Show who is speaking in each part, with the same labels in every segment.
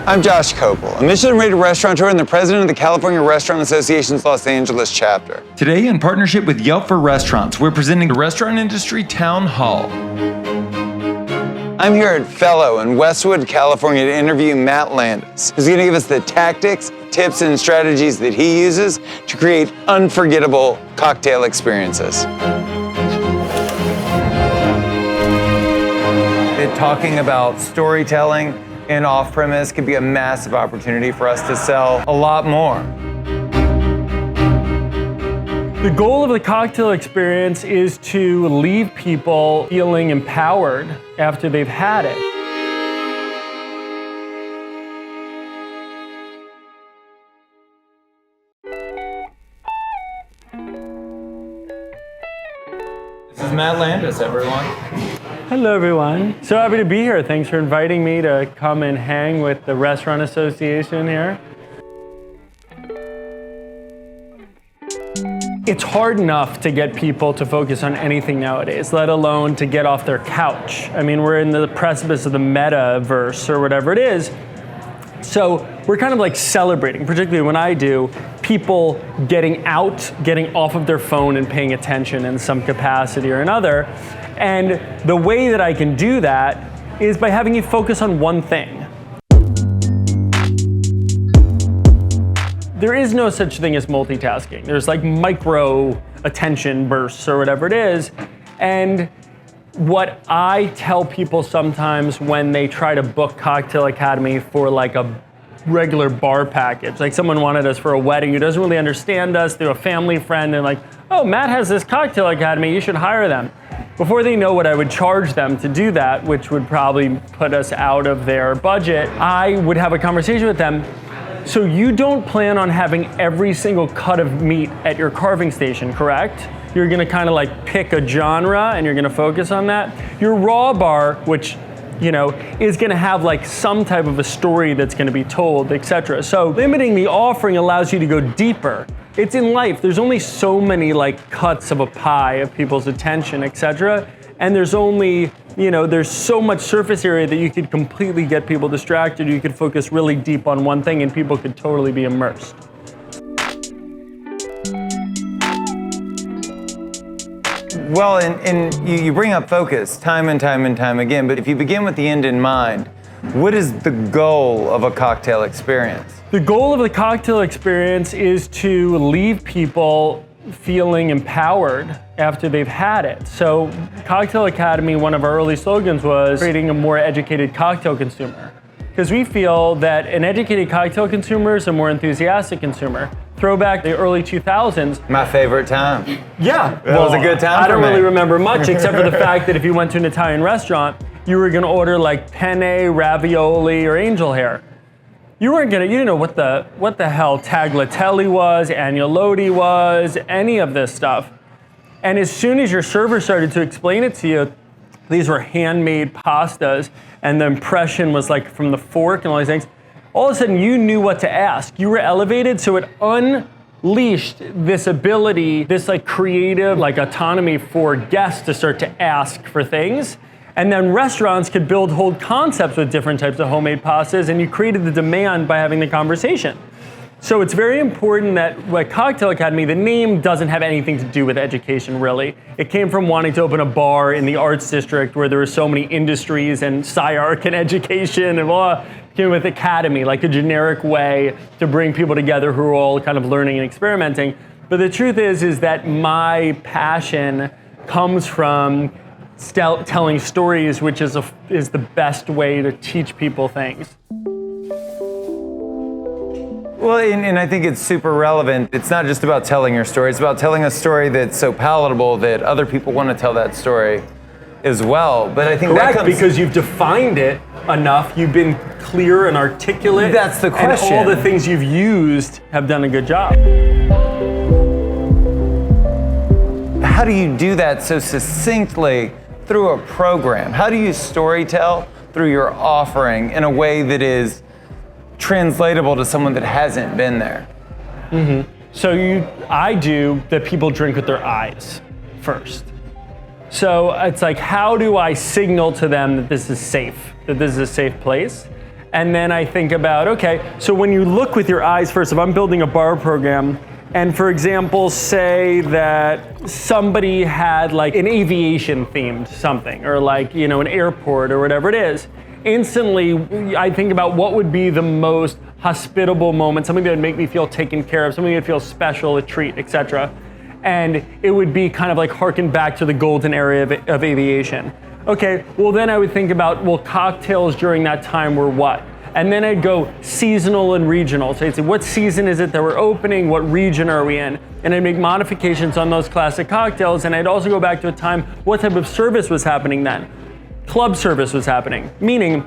Speaker 1: I'm Josh Kopel, a Michelin-rated restaurateur and the president of the California Restaurant Association's Los Angeles chapter.
Speaker 2: Today, in partnership with Yelp for Restaurants, we're presenting the Restaurant Industry Town Hall.
Speaker 1: I'm here at Fellow in Westwood, California to interview Matt Landis, who's going to give us the tactics, tips, and strategies that he uses to create unforgettable cocktail experiences. Talking about storytelling in off-premise could be a massive opportunity for us to sell a lot more.
Speaker 3: The goal of the cocktail experience is to leave people feeling empowered after they've had it.
Speaker 2: This is Matt Landis, everyone.
Speaker 3: Hello, everyone. So happy to be here. Thanks for inviting me to come and hang with the Restaurant Association here. It's hard enough to get people to focus on anything nowadays, let alone to get off their couch. I mean, we're in the precipice of the metaverse or whatever it is. So we're kind of like celebrating, particularly when I do, people getting out, getting off of their phone and paying attention in some capacity or another. And the way that I can do that is by having you focus on one thing. There is no such thing as multitasking. There's like micro attention bursts or whatever it is. And what I tell people sometimes when they try to book Cocktail Academy for like a regular bar package, like someone wanted us for a wedding who doesn't really understand us, they're a family friend, and like, oh, Matt has this Cocktail Academy, you should hire them. Before they know what I would charge them to do that, which would probably put us out of their budget, I would have a conversation with them. So you don't plan on having every single cut of meat at your carving station, correct? You're gonna kind of like pick a genre and you're gonna focus on that. Your raw bar, which is gonna have like some type of a story that's gonna be told, etc. So limiting the offering allows you to go deeper. It's in life, there's only so many like cuts of a pie of people's attention, etc. And there's only, there's so much surface area that you could completely get people distracted. You could focus really deep on one thing and people could totally be immersed.
Speaker 1: Well, and you bring up focus time and time and time again, but if you begin with the end in mind, what is the goal of a cocktail experience?
Speaker 3: The goal of the cocktail experience is to leave people feeling empowered after they've had it. So Cocktail Academy, one of our early slogans was creating a more educated cocktail consumer. Because we feel that an educated cocktail consumer is a more enthusiastic consumer. Throwback to the early 2000s.
Speaker 1: My favorite time.
Speaker 3: Yeah.
Speaker 1: That was a good time
Speaker 3: I don't
Speaker 1: for me.
Speaker 3: really remember much except for the fact that if you went to an Italian restaurant, you were gonna order like penne, ravioli, or angel hair. You didn't know what the hell tagliatelle was, agnolotti was, any of this stuff. And as soon as your server started to explain it to you, these were handmade pastas, and the impression was like from the fork and all these things, all of a sudden you knew what to ask. You were elevated, so it unleashed this ability, this like creative like autonomy for guests to start to ask for things. And then restaurants could build whole concepts with different types of homemade pastas, and you created the demand by having the conversation. So it's very important that like Cocktail Academy, the name doesn't have anything to do with education really. It came from wanting to open a bar in the arts district where there were so many industries and SciArc and education and blah. It came with Academy, like a generic way to bring people together who are all kind of learning and experimenting. But the truth is that my passion comes from telling stories, which is the best way to teach people things.
Speaker 1: Well, and I think it's super relevant. It's not just about telling your story, it's about telling a story that's so palatable that other people want to tell that story as well. But I think
Speaker 3: Correct,
Speaker 1: that comes
Speaker 3: because you've defined it enough, you've been clear and articulate.
Speaker 1: That's the question.
Speaker 3: And all the things you've used have done a good job.
Speaker 1: How do you do that so succinctly through a program? How do you storytell through your offering in a way that is translatable to someone that hasn't been there?
Speaker 3: Mm-hmm. So I do that people drink with their eyes first. So it's like, how do I signal to them that this is safe, that this is a safe place? And then I think about, okay, so when you look with your eyes first, if I'm building a bar program, and for example, say that somebody had like an aviation themed something, or like, you know, an airport or whatever it is, instantly I think about what would be the most hospitable moment, something that would make me feel taken care of, something that would feel special, a treat, etc. And it would be kind of like harken back to the golden era of aviation. Okay, well then I would think about, well, cocktails during that time were what? And then I'd go seasonal and regional. So I'd say, what season is it that we're opening? What region are we in? And I'd make modifications on those classic cocktails. And I'd also go back to a time, what type of service was happening then? Club service was happening, meaning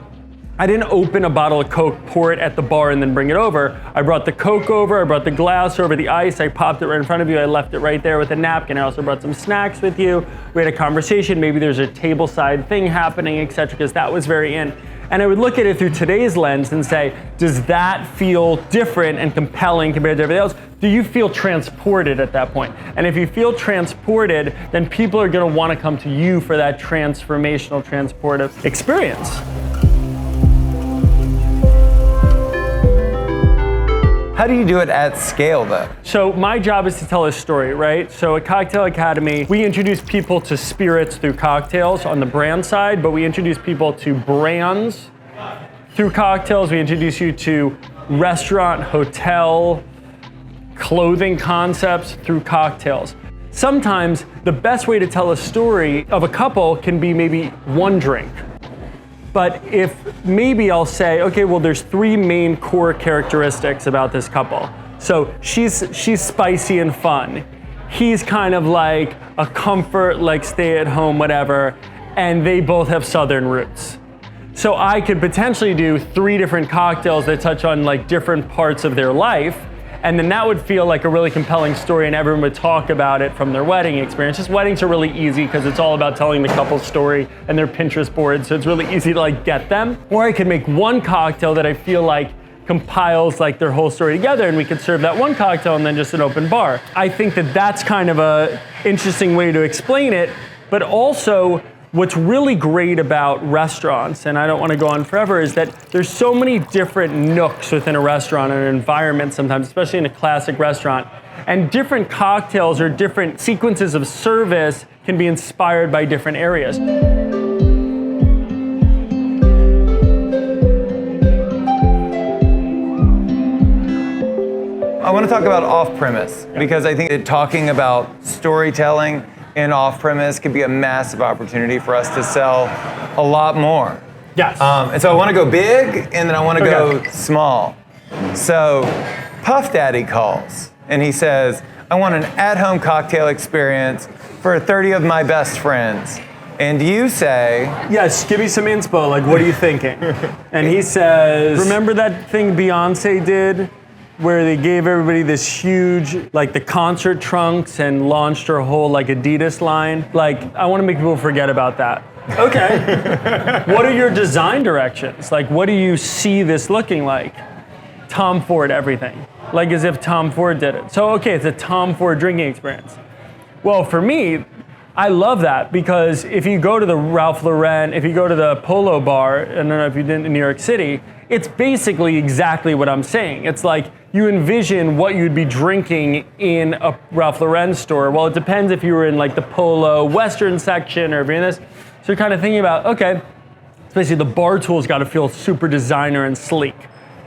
Speaker 3: I didn't open a bottle of Coke, pour it at the bar, and then bring it over. I brought the Coke over, I brought the glass over, the ice, I popped it right in front of you, I left it right there with a napkin. I also brought some snacks with you. We had a conversation, maybe there's a tableside thing happening, etc., because that was very in. And I would look at it through today's lens and say, does that feel different and compelling compared to everything else? Do you feel transported at that point? And if you feel transported, then people are gonna wanna come to you for that transformational, transportive experience.
Speaker 1: How do you do it at scale, though?
Speaker 3: So my job is to tell a story, right? So at Cocktail Academy, we introduce people to spirits through cocktails on the brand side, but we introduce people to brands through cocktails. We introduce you to restaurant, hotel, clothing concepts through cocktails. Sometimes the best way to tell a story of a couple can be maybe one drink. But if maybe I'll say, okay, well, there's three main core characteristics about this couple. So she's spicy and fun. He's kind of like a comfort, like stay at home, whatever. And they both have Southern roots. So I could potentially do 3 different cocktails that touch on like different parts of their life. And then that would feel like a really compelling story and everyone would talk about it from their wedding experience. Just weddings are really easy because it's all about telling the couple's story and their Pinterest board, so it's really easy to like get them. Or I could make one cocktail that I feel like compiles like their whole story together and we could serve that one cocktail and then just an open bar. I think that that's kind of a interesting way to explain it, but also what's really great about restaurants, and I don't want to go on forever, is that there's so many different nooks within a restaurant and an environment sometimes, especially in a classic restaurant. And different cocktails or different sequences of service can be inspired by different areas.
Speaker 1: I want to talk about off-premise because I think that talking about storytelling in off-premise could be a massive opportunity for us to sell a lot more.
Speaker 3: Yes.
Speaker 1: And so I want to go big and then I want to go small. So Puff Daddy calls and he says, I want an at-home cocktail experience for 30 of my best friends. And you say,
Speaker 3: yes, give me some inspo, like what are you thinking? And he says, remember that thing Beyonce did? Where they gave everybody this huge, like the concert trunks and launched her whole like Adidas line. Like, I want to make people forget about that. Okay. What are your design directions? Like, what do you see this looking like? Tom Ford everything. Like as if Tom Ford did it. So, okay, it's a Tom Ford drinking experience. Well, for me, I love that because if you go to the Ralph Lauren, if you go to the Polo Bar, I don't know if you did in New York City, it's basically exactly what I'm saying. It's like you envision what you'd be drinking in a Ralph Lauren store. Well, it depends if you were in like the Polo Western section or if you're in this. So you're kind of thinking about, okay, especially the bar tool's got to feel super designer and sleek.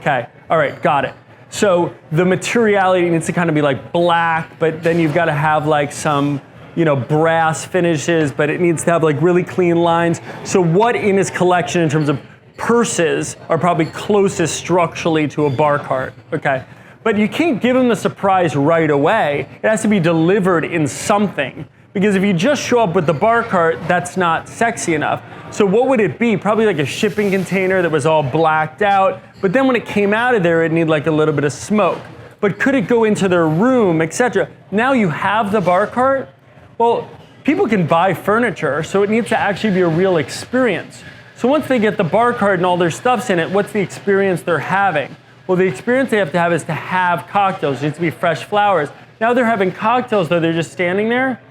Speaker 3: Okay, all right, got it. So the materiality needs to kind of be like black, but then you've got to have like some, you know, brass finishes, but it needs to have like really clean lines. So what in his collection in terms of purses are probably closest structurally to a bar cart, okay? But you can't give him the surprise right away. It has to be delivered in something. Because if you just show up with the bar cart, that's not sexy enough. So what would it be? Probably like a shipping container that was all blacked out. But then when it came out of there, it'd need like a little bit of smoke. But could it go into their room, etc.? Now you have the bar cart. Well, people can buy furniture, so it needs to actually be a real experience. So once they get the bar cart and all their stuff's in it, what's the experience they're having? Well, the experience they have to have is to have cocktails. It needs to be fresh flowers. Now they're having cocktails, though they're just standing there.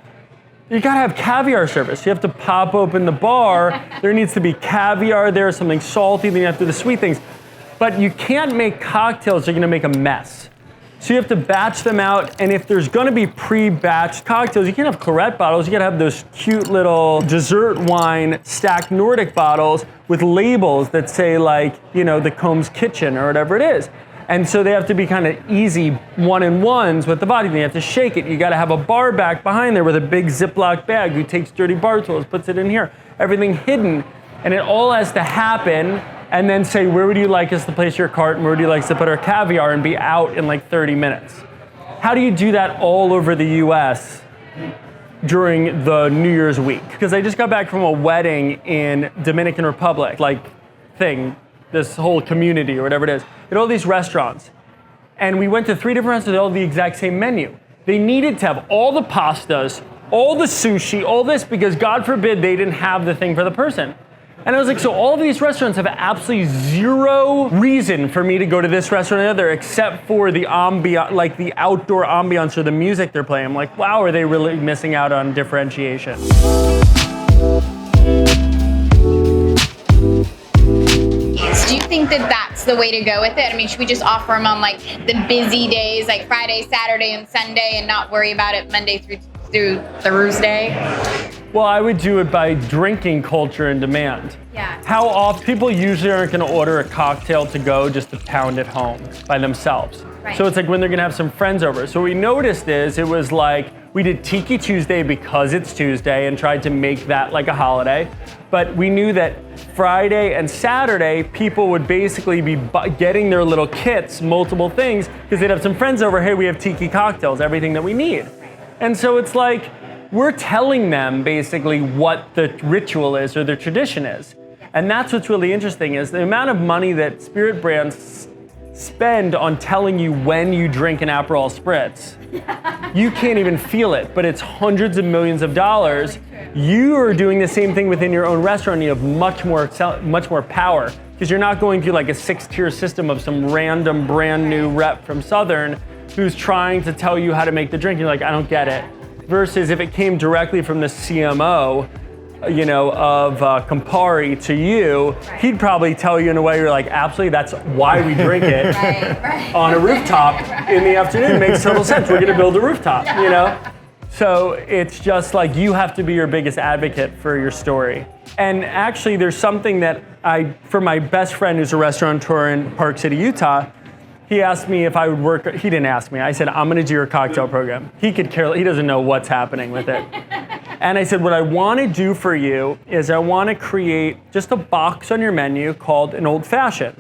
Speaker 3: You gotta have caviar service. You have to pop open the bar. There needs to be caviar there, something salty, then you have to do the sweet things. But you can't make cocktails, you're gonna make a mess. So you have to batch them out, and if there's gonna be pre-batched cocktails, you can't have claret bottles, you gotta have those cute little dessert wine stacked Nordic bottles with labels that say like, the Combs Kitchen or whatever it is. And so they have to be kind of easy one-in-ones with the body. You have to shake it. You got to have a bar back behind there with a big Ziploc bag who takes dirty bar tools, puts it in here. Everything hidden. And it all has to happen and then say, where would you like us to place your cart and where would you like us to put our caviar, and be out in like 30 minutes. How do you do that all over the US during the New Year's week? Because I just got back from a wedding in Dominican Republic, this whole community or whatever it is, at all these restaurants. And we went to 3 different restaurants, all the exact same menu. They needed to have all the pastas, all the sushi, all this, because God forbid they didn't have the thing for the person. And I was like, so all of these restaurants have absolutely zero reason for me to go to this restaurant or the other, except for the like the outdoor ambiance or the music they're playing. I'm like, wow, are they really missing out on differentiation?
Speaker 4: Do you think that that's the way to go with it? I mean, should we just offer them on like the busy days, like Friday, Saturday, and Sunday, and not worry about it Monday through Thursday?
Speaker 3: Well, I would do it by drinking culture and demand.
Speaker 4: Yeah.
Speaker 3: How often people usually aren't going to order a cocktail to go just to pound at home by themselves.
Speaker 4: Right.
Speaker 3: So it's like when they're going to have some friends over. So what we noticed is it was like we did Tiki Tuesday because it's Tuesday and tried to make that like a holiday. But we knew that Friday and Saturday, people would basically be getting their little kits, multiple things, because they'd have some friends over. Hey, we have Tiki cocktails, everything that we need. And so it's like, we're telling them basically what the ritual is or the tradition is. And that's what's really interesting is the amount of money that spirit brands spend on telling you when you drink an Aperol Spritz. You can't even feel it, but it's hundreds of millions of dollars. You are doing the same thing within your own restaurant. You have much more power because you're not going through like a 6-tier system of some random brand new rep from Southern who's trying to tell you how to make the drink. You're like, I don't get it. Versus if it came directly from the CMO, of Campari to you, he'd probably tell you in a way you're like, absolutely, that's why we drink it on a rooftop in the afternoon. It makes total sense. We're gonna build a rooftop, So it's just like you have to be your biggest advocate for your story. And actually there's something that for my best friend who's a restaurateur in Park City, Utah, he asked me if I would work. He didn't ask me. I said, I'm going to do your cocktail program. He doesn't know what's happening with it. And I said, what I want to do for you is I want to create just a box on your menu called an old fashioned.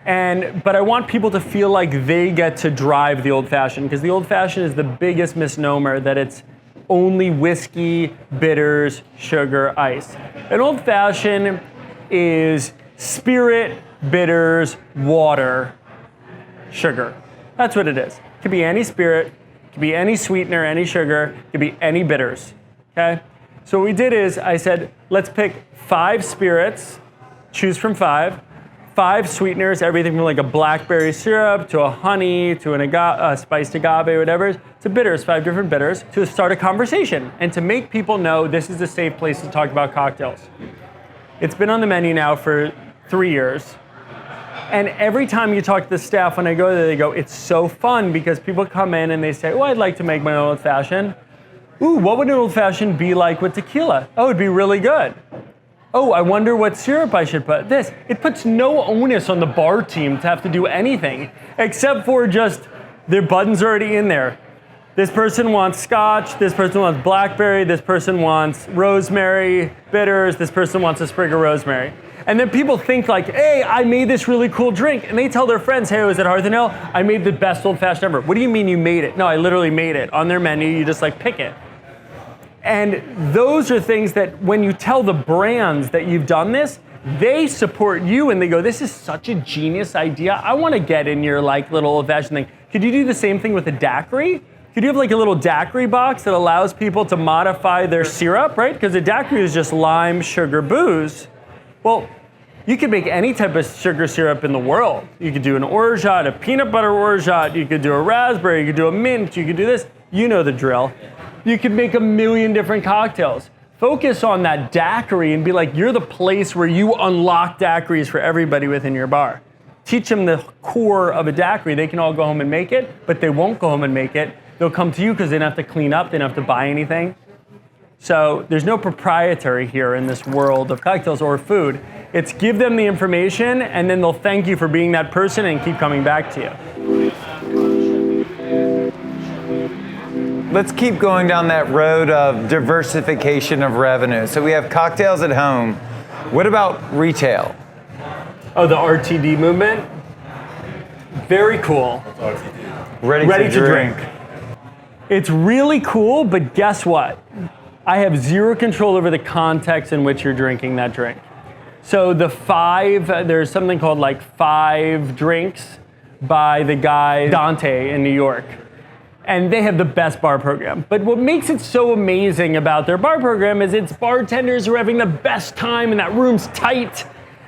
Speaker 3: But I want people to feel like they get to drive the old fashioned, because the old fashioned is the biggest misnomer that it's only whiskey, bitters, sugar, ice. An old fashioned is spirit, bitters, water, sugar. That's what it is. It could be any spirit, it could be any sweetener, any sugar, it could be any bitters, okay? So what we did is I said, let's pick 5 spirits, choose from 5 sweeteners, everything from like a blackberry syrup to a honey to a spiced agave, whatever, to bitters, 5 different bitters, to start a conversation and to make people know this is a safe place to talk about cocktails. It's been on the menu now for 3 years. And every time you talk to the staff, when I go there, they go, it's so fun because people come in and they say, oh, I'd like to make my own old fashioned. Ooh, what would an old fashioned be like with tequila? Oh, it'd be really good. Oh, I wonder what syrup I should put. It puts no onus on the bar team to have to do anything except for just their buttons already in there. This person wants scotch, this person wants blackberry, this person wants rosemary bitters, this person wants a sprig of rosemary. And then people think like, hey, I made this really cool drink. And they tell their friends, hey, I was at Hearth and Hill, I made the best old fashioned ever. What do you mean you made it? No, I literally made it. On their menu, you just like pick it. And those are things that when you tell the brands that you've done this, they support you and they go, this is such a genius idea. I want to get in your like little old fashioned thing. Could you do the same thing with a daiquiri? Could you have like a little daiquiri box that allows people to modify their syrup, right? Because a daiquiri is just lime, sugar, booze. Well, you could make any type of sugar syrup in the world. You could do an orgeat, a peanut butter orgeat, you could do a raspberry, you could do a mint, you could do this. You know the drill. You could make a million different cocktails. Focus on that daiquiri and be like, you're the place where you unlock daiquiris for everybody within your bar. teach them the core of a daiquiri, they can all go home and make it, but they won't go home and make it. They'll come to you because they don't have to clean up, they don't have to buy anything. So there's no proprietary here in this world of cocktails or food. It's give them the information and then they'll thank you for being that person and keep coming back to you.
Speaker 1: Let's keep going down that road of diversification of revenue. So we have cocktails at home. What about retail?
Speaker 3: Oh, the RTD movement? Very cool.
Speaker 1: Ready
Speaker 3: to drink. It's really cool, but guess what? I have zero control over the context in which you're drinking that drink. So there's something called like 5 drinks by the guy Dante in New York. And they have the best bar program. But what makes it so amazing about their bar program is it's bartenders who are having the best time and that room's tight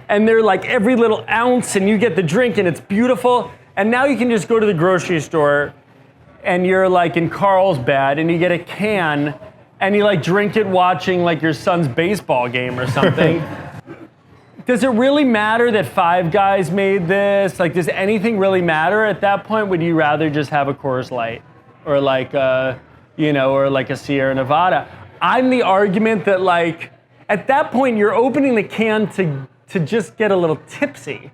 Speaker 3: and they're like every little ounce and you get the drink and it's beautiful. And now you can just go to the grocery store and you're like in Carlsbad and you get a can and you like drink it watching like your son's baseball game or something. Does it really matter that 5 Guys made this? Like, does anything really matter at that point? Would you rather just have a Coors Light? Or like a Sierra Nevada. I'm the argument that like, at that point you're opening the can to just get a little tipsy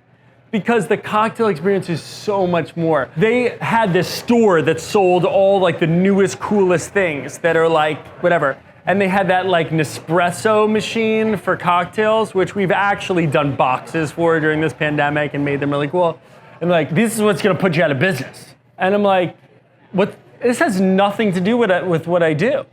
Speaker 3: because the cocktail experience is so much more. They had this store that sold all like the newest, coolest things that are like, whatever. And they had that like Nespresso machine for cocktails, which we've actually done boxes for during this pandemic and made them really cool. And like, this is what's gonna put you out of business. And I'm like, what? This has nothing to do with what I do.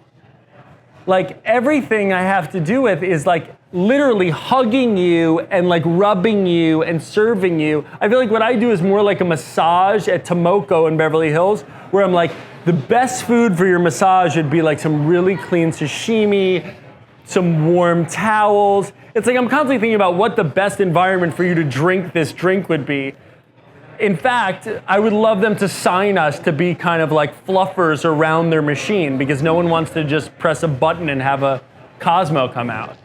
Speaker 3: Like everything I have to do with is like literally hugging you and like rubbing you and serving you. I feel like what I do is more like a massage at Tomoko in Beverly Hills, where I'm like, the best food for your massage would be like some really clean sashimi, some warm towels. It's like I'm constantly thinking about what the best environment for you to drink this drink would be. In fact, I would love them to sign us to be kind of like fluffers around their machine because no one wants to just press a button and have a Cosmo come out.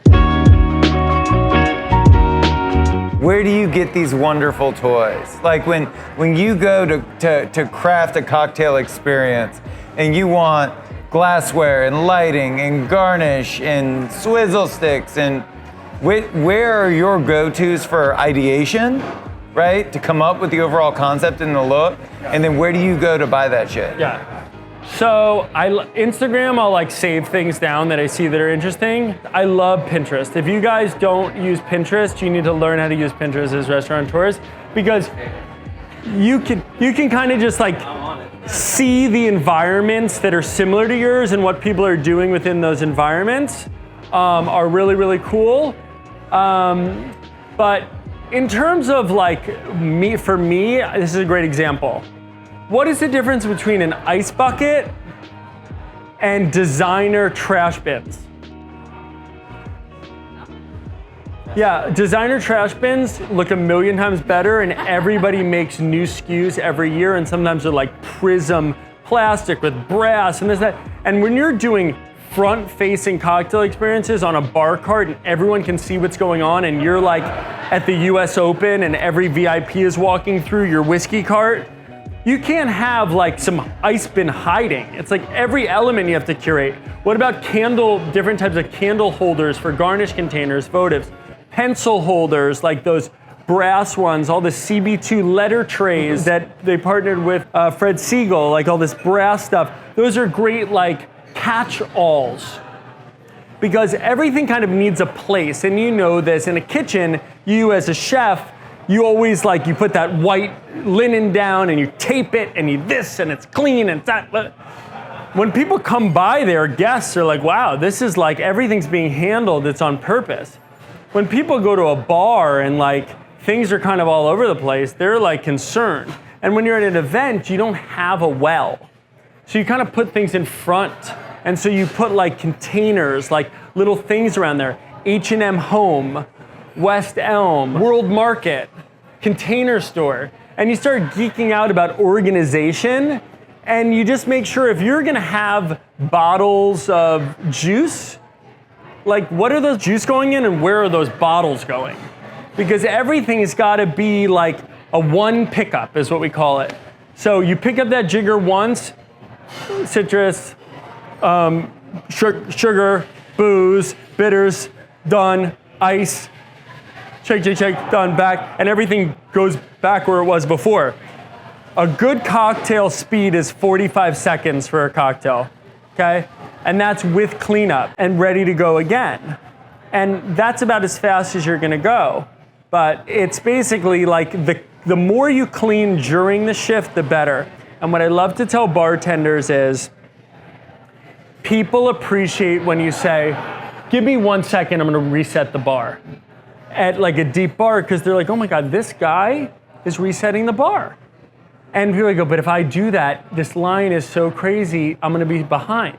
Speaker 1: Where do you get these wonderful toys? Like when you go to craft a cocktail experience and you want glassware and lighting and garnish and swizzle sticks and where are your go-tos for ideation? Right? To come up with the overall concept and the look, and then where do you go to buy that shit?
Speaker 3: Yeah. So Instagram, I'll like save things down that I see that are interesting. I love Pinterest. If you guys don't use Pinterest, you need to learn how to use Pinterest as restaurateurs because you can kind of just like see the environments that are similar to yours and what people are doing within those environments are really, really cool. But in terms of like for me, this is a great example. What is the difference between an ice bucket and designer trash bins? Yeah, designer trash bins look a million times better and everybody makes new SKUs every year and sometimes they're like prism plastic with brass and this, that. And when you're doing front-facing cocktail experiences on a bar cart and everyone can see what's going on and you're like at the US Open and every VIP is walking through your whiskey cart, you can't have like some ice bin hiding. It's like every element you have to curate. What about different types of candle holders for garnish containers, votives, pencil holders like those brass ones, all the CB2 letter trays that they partnered with Fred Siegel, like all this brass stuff. Those are great like catch-alls because everything kind of needs a place, and you know this in a kitchen. You as a chef, you always like you put that white linen down and you tape it and you this and it's clean and that. When people come by there, guests are like, wow, this is like everything's being handled. It's on purpose. When people go to a bar and like things are kind of all over the place, they're like concerned. And when you're at an event, you don't have a well. So you kind of put things in front. And so you put like containers, like little things around there. H&M Home, West Elm, World Market, Container Store. And you start geeking out about organization. And you just make sure if you're gonna have bottles of juice, like what are those juice going in and where are those bottles going? Because everything has gotta be like A one pickup is what we call it. So you pick up that jigger once, citrus, sugar, booze, bitters, done, ice, shake, done, back, and everything goes back where it was before. A good cocktail speed is 45 seconds for a cocktail, okay? And that's with cleanup and ready to go again. And that's about as fast as you're gonna go. But it's basically like the more you clean during the shift, the better. And what I love to tell bartenders is, people appreciate when you say, give me 1 second, I'm gonna reset the bar. At like a deep bar, because they're like, oh my God, this guy is resetting the bar. And people go, but if I do that, this line is so crazy, I'm gonna be behind.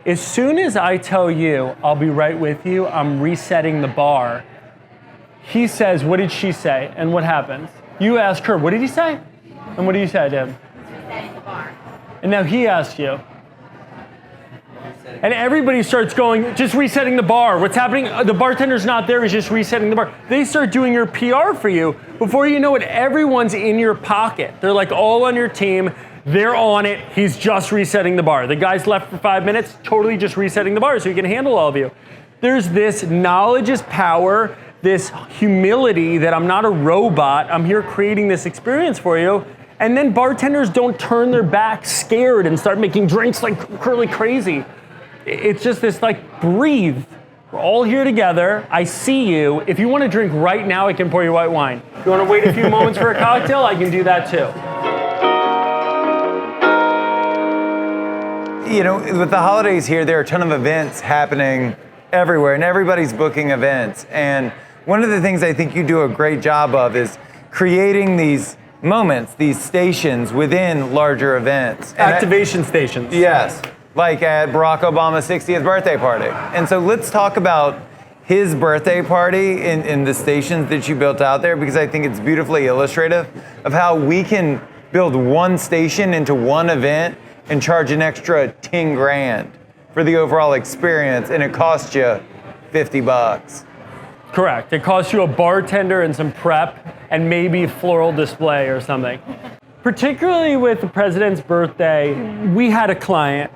Speaker 3: As soon as I tell you, I'll be right with you, I'm resetting the bar, he says, what did she say? And what happens? You ask her, what did he say? And what did you say to him?
Speaker 4: Resetting the bar.
Speaker 3: And now he asks you. And everybody starts going, just resetting the bar. What's happening? The bartender's not there, he's just resetting the bar. They start doing your PR for you. Before you know it, everyone's in your pocket. They're like all on your team. They're on it. He's just resetting the bar. The guy's left for 5 minutes, totally just resetting the bar so he can handle all of you. There's this knowledge is power, this humility that I'm not a robot. I'm here creating this experience for you. And then bartenders don't turn their back scared and start making drinks like curly crazy. It's just this like, breathe. We're all here together. I see you. If you want to drink right now, I can pour you white wine. If you want to wait a few moments for a cocktail, I can do that too.
Speaker 1: You know, with the holidays here, there are a ton of events happening everywhere, and everybody's booking events. And one of the things I think you do a great job of is creating these moments, these stations within larger events.
Speaker 3: Activation stations.
Speaker 1: Yes, like at Barack Obama's 60th birthday party. And so let's talk about his birthday party in the stations that you built out there, because I think it's beautifully illustrative of how we can build one station into one event and charge an extra 10 grand for the overall experience, and it costs you $50.
Speaker 3: Correct. It costs you a bartender and some prep and maybe floral display or something. Particularly with the president's birthday, we had a client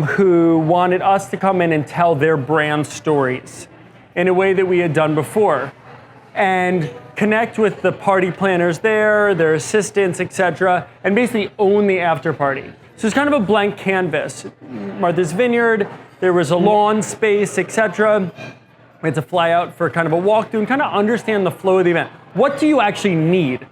Speaker 3: who wanted us to come in and tell their brand stories in a way that we had done before, and connect with the party planners there, their assistants, etc., and basically own the after party. So it's kind of a blank canvas. Martha's Vineyard, there was a lawn space, etc. We had to fly out for kind of a walkthrough and kind of understand the flow of the event. What do you actually need?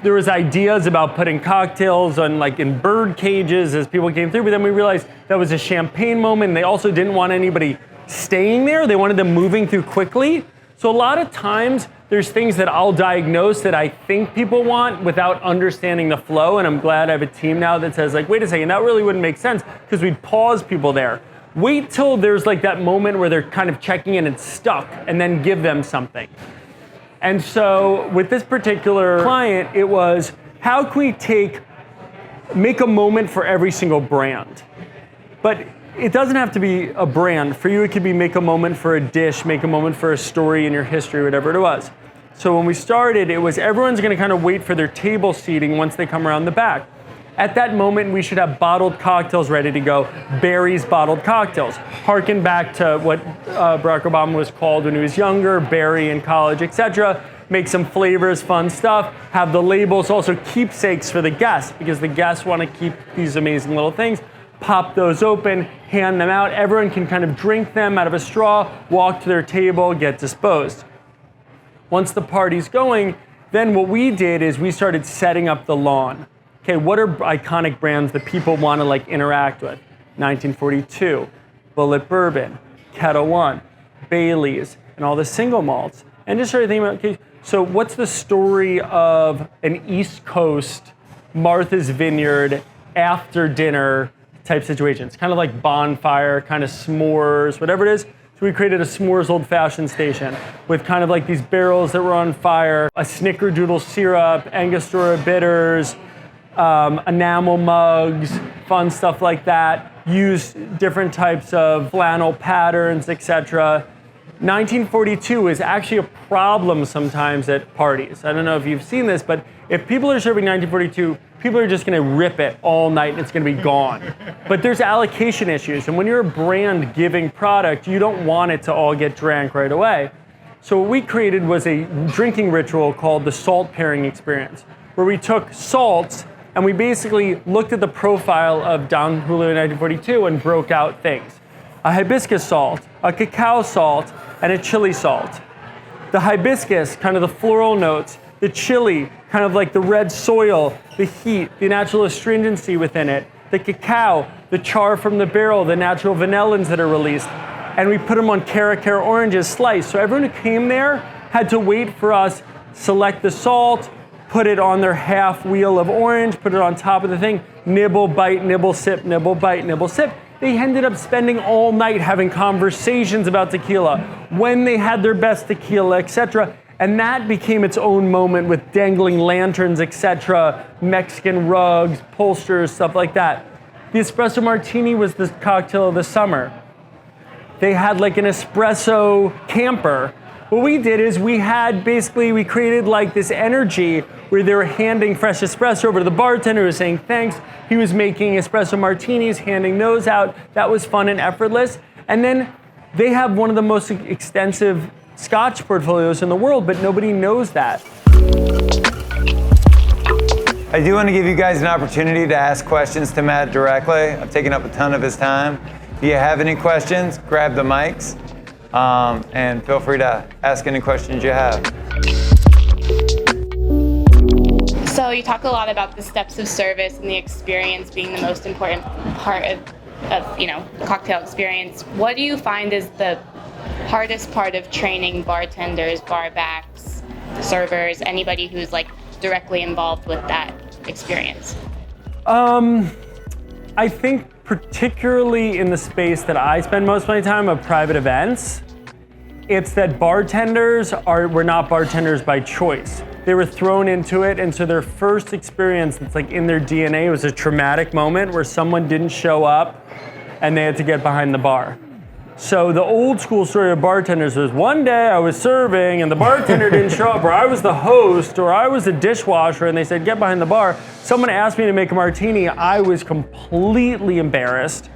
Speaker 3: There was ideas about putting cocktails on like in bird cages as people came through, but then we realized that was a champagne moment. And they also didn't want anybody staying there. They wanted them moving through quickly. So a lot of times there's things that I'll diagnose that I think people want without understanding the flow. And I'm glad I have a team now that says like, wait a second, that really wouldn't make sense, because we'd pause people there. Wait till there's like that moment where they're kind of checking in and stuck, and then give them something. And so with this particular client, it was, how can we make a moment for every single brand? But it doesn't have to be a brand. For you, it could be make a moment for a dish, make a moment for a story in your history, whatever it was. So when we started, it was everyone's gonna kind of wait for their table seating once they come around the back. At that moment, we should have bottled cocktails ready to go. Barry's bottled cocktails. Harken back to what Barack Obama was called when he was younger, Barry in college, etc. Make some flavors, fun stuff. Have the labels, also keepsakes for the guests, because the guests want to keep these amazing little things. Pop those open, hand them out. Everyone can kind of drink them out of a straw, walk to their table, get disposed. Once the party's going, then what we did is we started setting up the lawn. Okay, what are iconic brands that people want to like interact with? 1942, Bullet Bourbon, Ketel One, Bailey's, and all the single malts. And just started thinking about, okay, so what's the story of an East Coast Martha's Vineyard after dinner type situation? It's kind of like bonfire, kind of s'mores, whatever it is. So we created a s'mores old-fashioned station with kind of like these barrels that were on fire, a snickerdoodle syrup, Angostura bitters, enamel mugs, fun stuff like that. Use different types of flannel patterns, etc. 1942 is actually a problem sometimes at parties. I don't know if you've seen this, but if people are serving 1942, people are just going to rip it all night and it's going to be gone. But there's allocation issues, and when you're a brand giving product, you don't want it to all get drank right away. So what we created was a drinking ritual called the salt pairing experience, where we took salts and we basically looked at the profile of Don Julio 1942 and broke out things. A hibiscus salt, a cacao salt, and a chili salt. The hibiscus, kind of the floral notes, the chili, kind of like the red soil, the heat, the natural astringency within it, the cacao, the char from the barrel, the natural vanillins that are released. And we put them on Cara oranges sliced. So everyone who came there had to wait for us, select the salt, put it on their half wheel of orange, put it on top of the thing, nibble, bite, nibble, sip, nibble, bite, nibble, sip. They ended up spending all night having conversations about tequila, when they had their best tequila, etc. And that became its own moment with dangling lanterns, etc., Mexican rugs, posters, stuff like that. The espresso martini was the cocktail of the summer. They had like an espresso camper. What we did is we created like this energy where they were handing fresh espresso over to the bartender who was saying thanks. He was making espresso martinis, handing those out. That was fun and effortless. And then they have one of the most extensive Scotch portfolios in the world, but nobody knows that.
Speaker 1: I do want to give you guys an opportunity to ask questions to Matt directly. I've taken up a ton of his time. If you have any questions, grab the mics and feel free to ask any questions you have.
Speaker 5: So you talk a lot about the steps of service and the experience being the most important part of the cocktail experience. What do you find is the hardest part of training bartenders, barbacks, servers, anybody who's like directly involved with that experience?
Speaker 3: I think particularly in the space that I spend most of my time of private events, it's that bartenders were not bartenders by choice. They were thrown into it, and so their first experience that's like in their DNA was a traumatic moment where someone didn't show up and they had to get behind the bar. So the old school story of bartenders was one day I was serving and the bartender didn't show up, or I was the host, or I was the dishwasher, and they said, get behind the bar. Someone asked me to make a martini. I was completely embarrassed.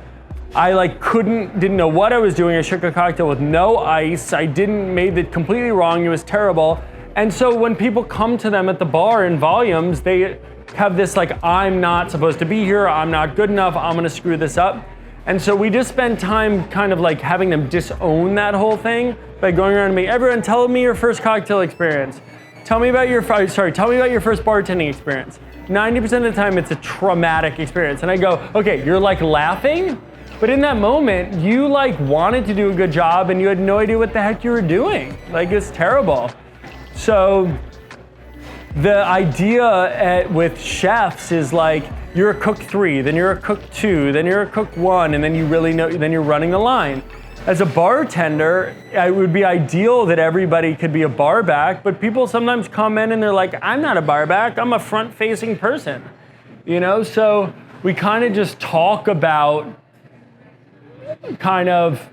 Speaker 3: I didn't know what I was doing. I shook a cocktail with no ice. Made it completely wrong. It was terrible. And so when people come to them at the bar in volumes, they have this I'm not supposed to be here. I'm not good enough. I'm gonna screw this up. And so we just spend time kind of having them disown that whole thing by going around to me, everyone tell me your first cocktail experience. Tell me about your first bartending experience. 90% of the time it's a traumatic experience. And I go, okay, you're laughing, but in that moment, you wanted to do a good job and you had no idea what the heck you were doing. It's terrible. So the idea with chefs is you're a cook 3, then you're a cook 2, then you're a cook 1, and then you really know, then you're running the line. As a bartender, it would be ideal that everybody could be a bar back, but people sometimes come in and they're like, I'm not a bar back, I'm a front-facing person. So we kind of just talk about kind of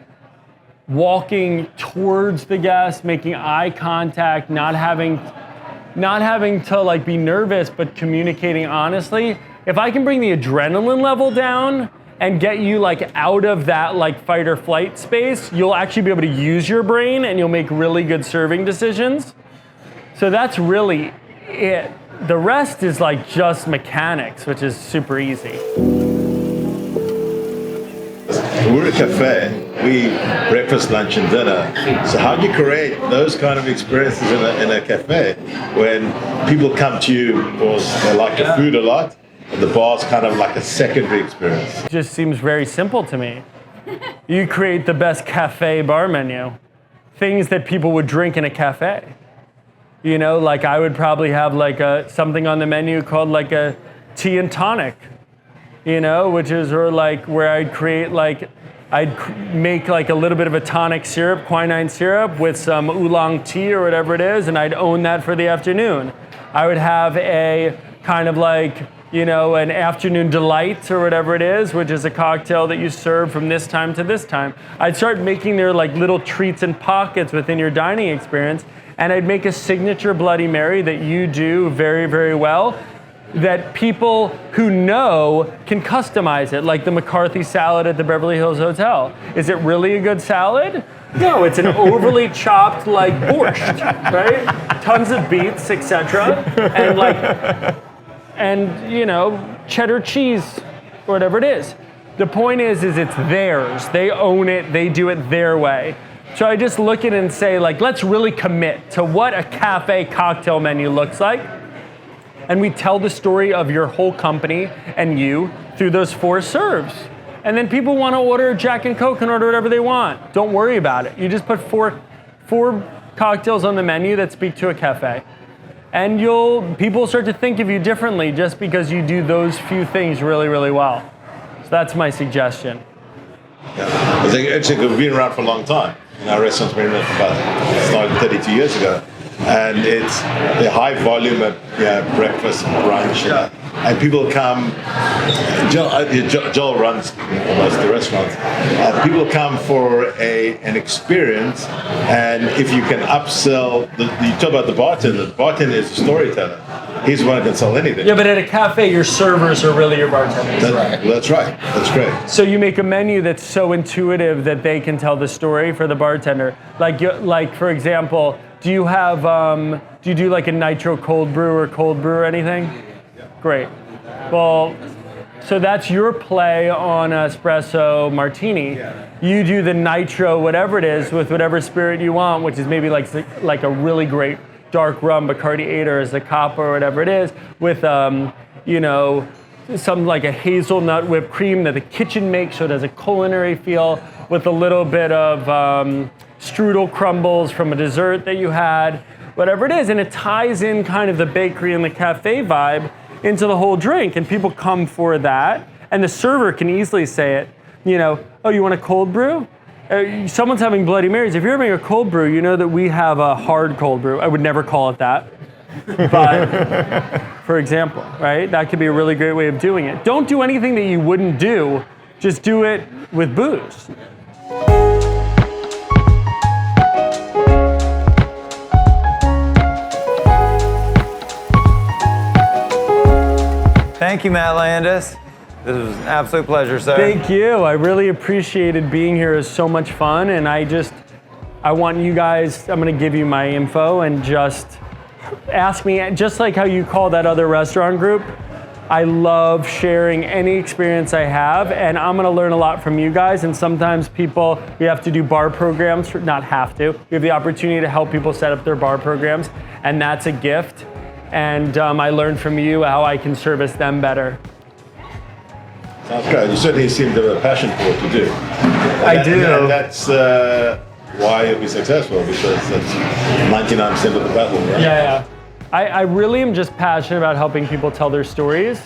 Speaker 3: walking towards the guest, making eye contact, not having to be nervous, but communicating honestly. If I can bring the adrenaline level down and get you out of that fight or flight space, you'll actually be able to use your brain and you'll make really good serving decisions. So that's really it. The rest is just mechanics, which is super easy.
Speaker 6: We're a cafe. We eat breakfast, lunch, and dinner. So how do you create those kind of experiences in a cafe when people come to you because they like the food a lot, and the bar's kind of like a secondary experience?
Speaker 3: It just seems very simple to me. You create the best cafe bar menu. Things that people would drink in a cafe. I would probably have something on the menu called a tea and tonic. Which is where I'd create I'd make a little bit of a tonic syrup, quinine syrup with some oolong tea or whatever it is, and I'd own that for the afternoon. I would have a kind of an afternoon delight or whatever it is, which is a cocktail that you serve from this time to this time. I'd start making their like little treats and pockets within your dining experience, and I'd make a signature Bloody Mary that you do very, very well, that people who know can customize it, like the McCarthy salad at the Beverly Hills Hotel. Is it really a good salad? No, it's an overly chopped like borscht, right? Tons of beets, etc. And cheddar cheese, whatever it is. The point is it's theirs. They own it, they do it their way. So I just look at it and say, like, let's really commit to what a cafe cocktail menu looks like. And we tell the story of your whole company and you through those 4 serves. And then people want to order Jack and Coke and order whatever they want. Don't worry about it. You just put four cocktails on the menu that speak to a cafe. And people start to think of you differently just because you do those few things really, really well. So that's my suggestion.
Speaker 6: Yeah. I think we've been around for a long time. Our restaurant's been around for started 32 years ago. And it's the high volume at breakfast, brunch, and people come. Joel runs most of the restaurants. People come for an experience, and if you can upsell, you talk about the bartender. The bartender is a storyteller. He's the one who can sell anything.
Speaker 3: Yeah, but at a cafe, your servers are really your bartenders.
Speaker 6: That's right. That's great.
Speaker 3: So you make a menu that's so intuitive that they can tell the story for the bartender. Like for example, do you do like a nitro cold brew or anything? Yeah. Great. Well, so that's your play on espresso martini. Yeah. You do the nitro whatever it is with whatever spirit you want, which is maybe like a really great dark rum, Bacardi 8 or Zacapa or whatever it is, with some like a hazelnut whipped cream that the kitchen makes, so it has a culinary feel, with a little bit of strudel crumbles from a dessert that you had, whatever it is, and it ties in kind of the bakery and the cafe vibe into the whole drink, and people come for that, and the server can easily say it, oh, you want a cold brew? Someone's having Bloody Marys. If you're having a cold brew, you know that we have a hard cold brew. I would never call it that. But, for example, right? That could be a really great way of doing it. Don't do anything that you wouldn't do. Just do it with booze.
Speaker 1: Thank you, Matt Landis. This was an absolute pleasure, sir.
Speaker 3: Thank you. I really appreciated being here. It was so much fun, and I want you guys, I'm going to give you my info and just ask me, just like how you call that other restaurant group. I love sharing any experience I have, and I'm going to learn a lot from you guys. And sometimes we have to do bar programs, not have to. We have the opportunity to help people set up their bar programs, and that's a gift. And I learned from you how I can service them better.
Speaker 6: Sounds good. You certainly seem to have a passion for what you do.
Speaker 3: I do.
Speaker 6: And that's why you'll be successful, because that's 99% of the battle, right?
Speaker 3: Yeah. I really am just passionate about helping people tell their stories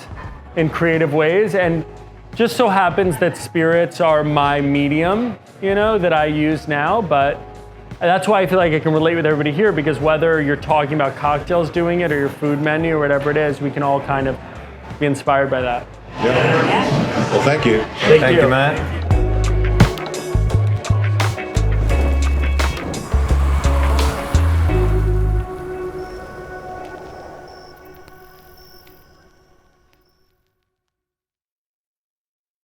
Speaker 3: in creative ways, and just so happens that spirits are my medium, that I use now, but that's why I feel like I can relate with everybody here, because whether you're talking about cocktails doing it or your food menu or whatever it is, we can all kind of be inspired by that.
Speaker 6: Yeah. Well, thank you.
Speaker 3: Thank you,
Speaker 1: Matt.